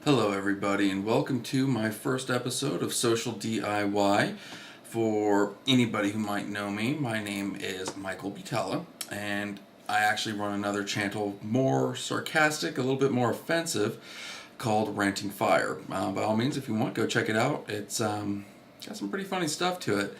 Hello everybody and welcome to my first episode of Social DIY. For anybody who might know me, my name is Michael Butala and I actually run another channel more sarcastic, a little bit more offensive, called Ranting Fire. By all means, if you want, go check it out. It's got some pretty funny stuff to it.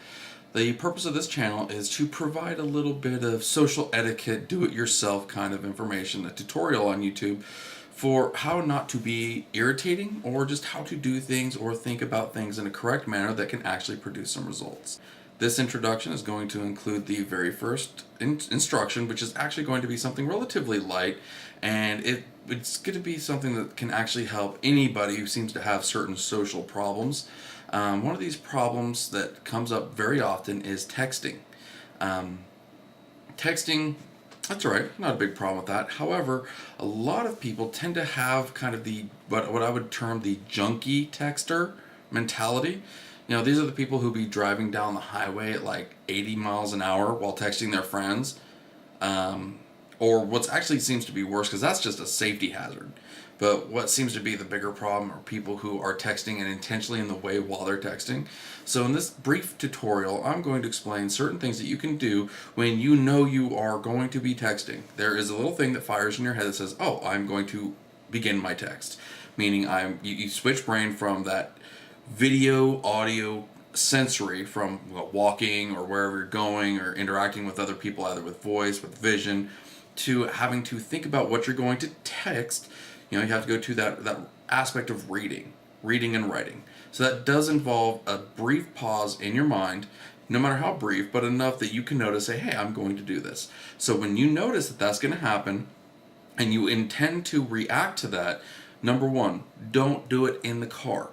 The purpose of this channel is to provide a little bit of social etiquette, do-it-yourself kind of information, a tutorial on YouTube for how not to be irritating or just how to do things or think about things in a correct manner that can actually produce some results. This introduction is going to include the very first instruction, which is actually going to be something relatively light, and it's going to be something that can actually help anybody who seems to have certain social problems. One of these problems that comes up very often is texting. Texting, that's all right, not a big problem with that. However, a lot of people tend to have kind of the what I would term the junkie texter mentality. You know, these are the people who be driving down the highway at like 80 miles an hour while texting their friends. Or what actually seems to be worse, because that's just a safety hazard. But what seems to be the bigger problem are people who are texting and intentionally in the way while they're texting. So in this brief tutorial, I'm going to explain certain things that you can do when you know you are going to be texting. There is a little thing that fires in your head that says, oh, I'm going to begin my text. Meaning you switch brain from that video, audio, sensory, from walking or wherever you're going or interacting with other people, either with voice, with vision, to having to think about what you're going to text. You know, you have to go to that aspect of reading and writing. So that does involve a brief pause in your mind, no matter how brief, but enough that you can notice, say, hey, I'm going to do this. So when you notice that that's going to happen and you intend to react to that, number one, don't do it in the car.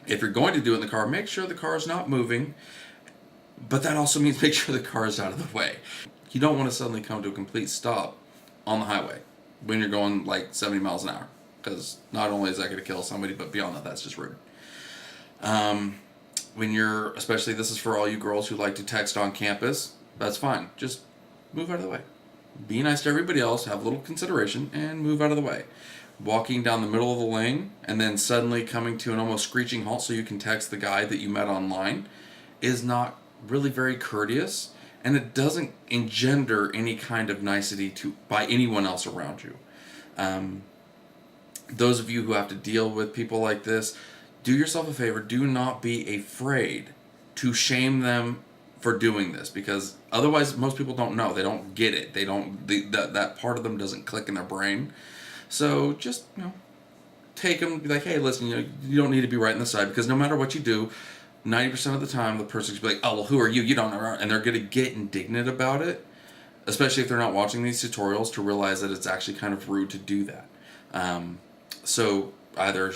If you're going to do it in the car, make sure the car is not moving, but that also means make sure the car is out of the way. You don't want to suddenly come to a complete stop on the highway when you're going like 70 miles an hour, because not only is that going to kill somebody, but beyond that, that's just rude. When you're, especially this is for all you girls who like to text on campus, that's fine. Just move out of the way. Be nice to everybody else, have a little consideration, and move out of the way. Walking down the middle of the lane and then suddenly coming to an almost screeching halt so you can text the guy that you met online is not really very courteous, and it doesn't engender any kind of nicety by anyone else around you. Those of you who have to deal with people like this, do yourself a favor, do not be afraid to shame them for doing this, because otherwise most people don't know, they don't get it, that part of them doesn't click in their brain. So just, take them, be like, hey, listen, you don't need to be right on the side, because no matter what you do, 90% of the time the person's going to be like, oh, well, who are you? You don't know. And they're going to get indignant about it, especially if they're not watching these tutorials, to realize that it's actually kind of rude to do that. So either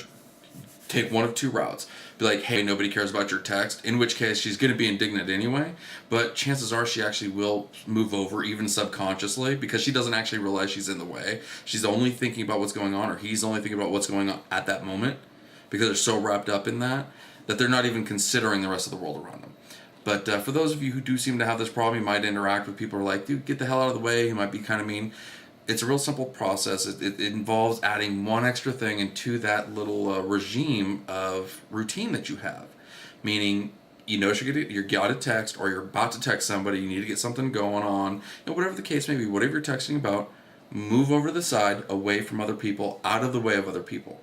take one of two routes. Be like, hey, nobody cares about your text, in which case she's going to be indignant anyway, but chances are she actually will move over, even subconsciously, because she doesn't actually realize she's in the way. She's only thinking about what's going on, or he's only thinking about what's going on at that moment, because they're so wrapped up in that they're not even considering the rest of the world around them. But for those of you who do seem to have this problem, you might interact with people who are like, dude, get the hell out of the way, you might be kind of mean. It's a real simple process. It involves adding one extra thing into that little regime of routine that you have. Meaning, you know you're got a text, or you're about to text somebody, you need to get something going on, whatever the case may be, whatever you're texting about, move over to the side, away from other people, out of the way of other people.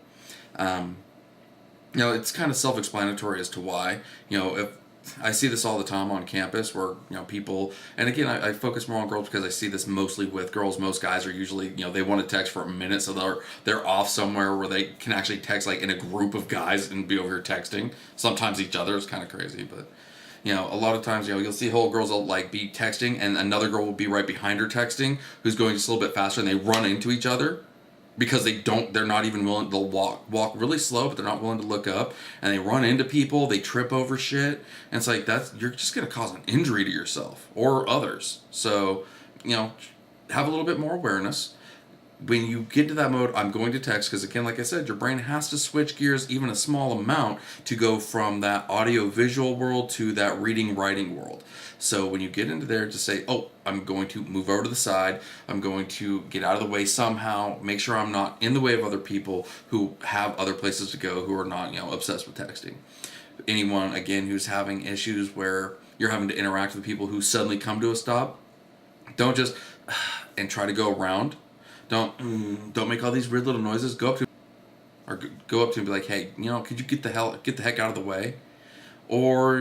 It's kind of self-explanatory as to why. If I see this all the time on campus where, people, and again, I focus more on girls because I see this mostly with girls. Most guys are usually, they want to text for a minute, so they're off somewhere where they can actually text like in a group of guys and be over here texting. Sometimes each other is kind of crazy, but a lot of times, you'll see whole girls will like be texting and another girl will be right behind her texting who's going just a little bit faster, and they run into each other. Because they're not even willing, they'll walk really slow, but they're not willing to look up, and they run into people, they trip over shit, and it's like, you're just going to cause an injury to yourself or others. So, have a little bit more awareness. when you get to that mode, I'm going to text, because again, like I said, your brain has to switch gears even a small amount to go from that audio visual world to that reading writing world. So when you get into there, just say, oh, I'm going to move over to the side, I'm going to get out of the way somehow, make sure I'm not in the way of other people who have other places to go, who are not, obsessed with texting. Anyone, again, who's having issues where you're having to interact with people who suddenly come to a stop, don't just and try to go around. Don't make all these weird little noises. Go up to go up to him and be like, hey, could you get the heck out of the way? Or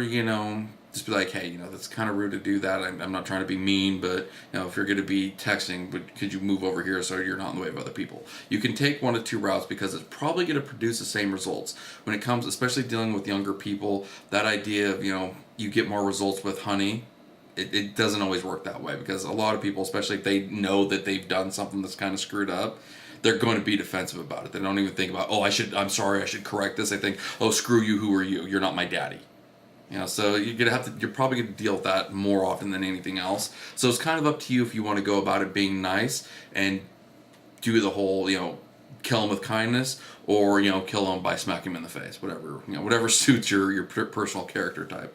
just be like, hey, that's kind of rude to do that. I'm not trying to be mean, but if you're going to be texting, but could you move over here so you're not in the way of other people? You can take one of two routes, because it's probably going to produce the same results when it comes, especially dealing with younger people. That idea of you get more results with honey. It doesn't always work that way, because a lot of people, especially if they know that they've done something that's kind of screwed up, they're going to be defensive about it. They don't even think about, oh, I'm sorry, I should correct this. They think, oh, screw you, who are you? You're not my daddy. So you're probably going to deal with that more often than anything else. So it's kind of up to you if you want to go about it being nice and do the whole, kill them with kindness, or, kill them by smacking them in the face, whatever suits your personal character type.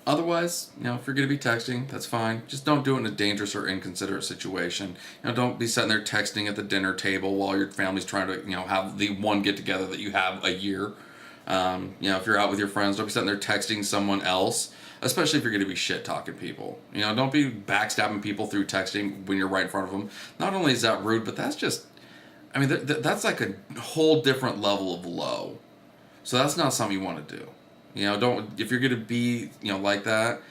Otherwise, if you're going to be texting, that's fine. Just don't do it in a dangerous or inconsiderate situation. Don't be sitting there texting at the dinner table while your family's trying to, have the one get together that you have a year. If you're out with your friends, don't be sitting there texting someone else, especially if you're going to be shit talking people. Don't be backstabbing people through texting when you're right in front of them. Not only is that rude, but that's just, that's like a whole different level of low. So that's not something you want to do. If you're going to be, like that,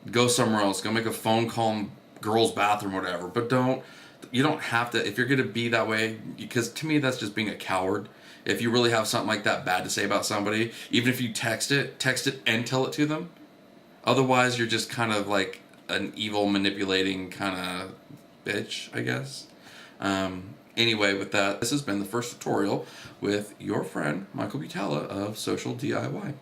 go somewhere else. Go make a phone call in girls' bathroom or whatever. But you don't have to, if you're going to be that way, because to me that's just being a coward. If you really have something like that bad to say about somebody, even if you text it and tell it to them. Otherwise, you're just kind of like an evil, manipulating kind of bitch, I guess. Anyway, with that, this has been the first tutorial with your friend, Michael Butala of Social DIY.